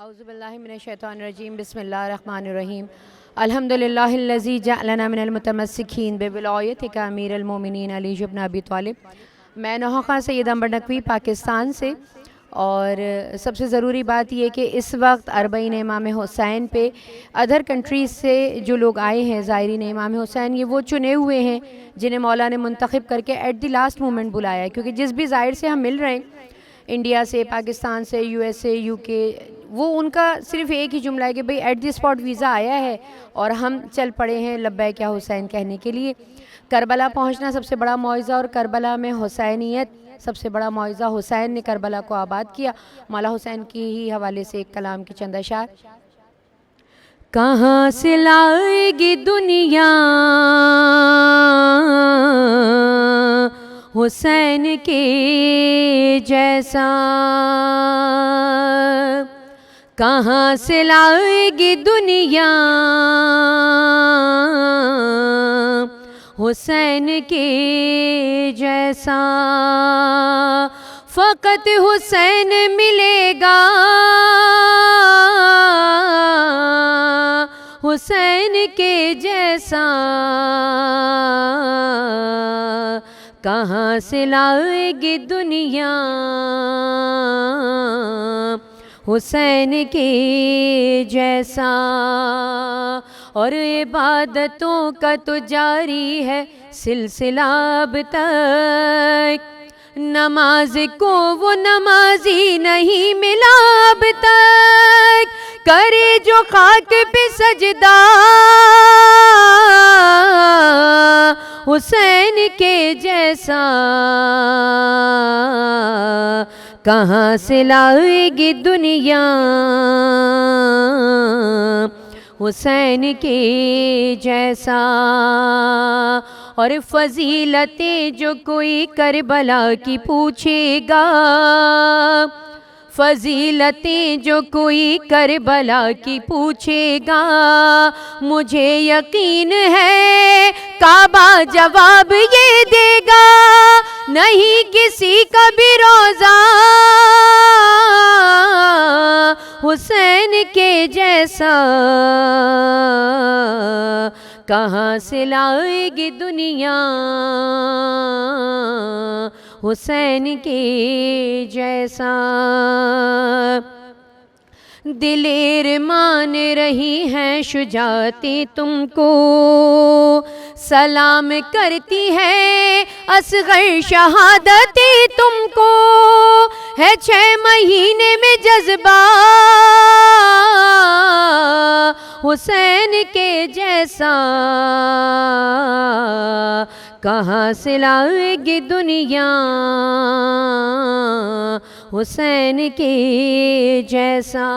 औज़ुबिल्लाहिमिनश्शैतानिर्रजीम बिस्मिल्लाहिर्रहमानिर्रहीम अल्हम्दुलिल्लाहिल्लज़ी जअलना मिनल मुतमस्सिकीन बिविलायतिका अमीरुल मोमिनीन अली इब्न अबी तालिब। मैं नौहा ख़ान सैयद अंबर नकवी पाकिस्तान से। और सबसे ज़रूरी बात यह कि इस वक्त अरबईन इमाम हुसैन पे अदर कंट्रीज़ से जो लोग आए हैं ज़ायरीन इमाम हुसैन, ये वो चुने हुए हैं जिन्हें मौला ने मुंतखब करके एट द लास्ट मोमेंट बुलाया है। क्योंकि जिस भी ज़ाहिर से हम मिल रहे हैं, इंडिया से, पाकिस्तान से, USA, UK, वो उनका सिर्फ एक ही जुमला है कि भाई एट द स्पॉट वीज़ा आया है और हम चल पड़े हैं लब्बैक या हुसैन कहने के लिए। करबला पहुंचना सबसे बड़ा मौइज़ा और करबला में हुसैनियत सबसे बड़ा मौइज़ा। हुसैन ने करबला को आबाद किया। मौला हुसैन की ही हवाले से एक कलाम की चंद अशार। कहाँ से लाएगी दुनिया हुसैन के जैसा, कहाँ से लाएगी दुनिया हुसैन के जैसा। फ़कत हुसैन मिलेगा हुसैन के जैसा, कहाँ से लाएगी दुनिया हुसैन के जैसा। और इबादतों का तो जारी है सिलसिला अब तक, नमाज को वो नमाजी नहीं मिला अब तक। करे जो खाक पे सजदा हुसैन के जैसा, कहाँ से लाएगी दुनिया हुसैन के जैसा। और फजीलतें जो कोई करबला की पूछेगा, फजीलतें जो कोई करबला की पूछेगा, मुझे यकीन है काबा जवाब ये देगा। नहीं किसी का भी रोज़ा हुसैन के जैसा, कहाँ से लाएगी दुनिया हुसैन के जैसा। दिलेर मान रही हैं शुजाती तुमको, सलाम करती है असगर शहादती तुमको। है 6 महीने में जज्बा हुसैन के जैसा, कहाँ से लाएगी दुनिया हुसैन के जैसा।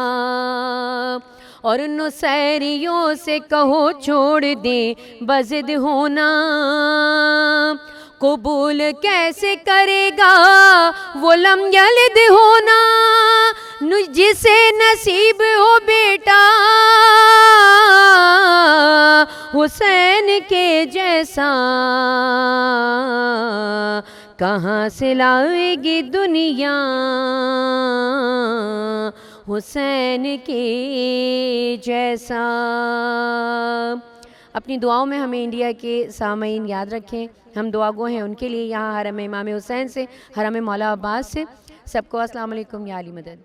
और नुसैरियों से कहो छोड़ दे बज़िद होना, कबूल कैसे करेगा वो लम यलिद होना। जिसे नसीब हो बेटा हुसैन के जैसा, कहाँ से लाएगी दुनिया हुसैन के जैसा। अपनी दुआओं में हमें इंडिया के सामईन याद रखें। हम दुआ गो हैं उनके लिए यहाँ हरम इमाम हुसैन से, हरम मौला अब्बास से। सबको अस्सलाम वालेकुम या अली मदद।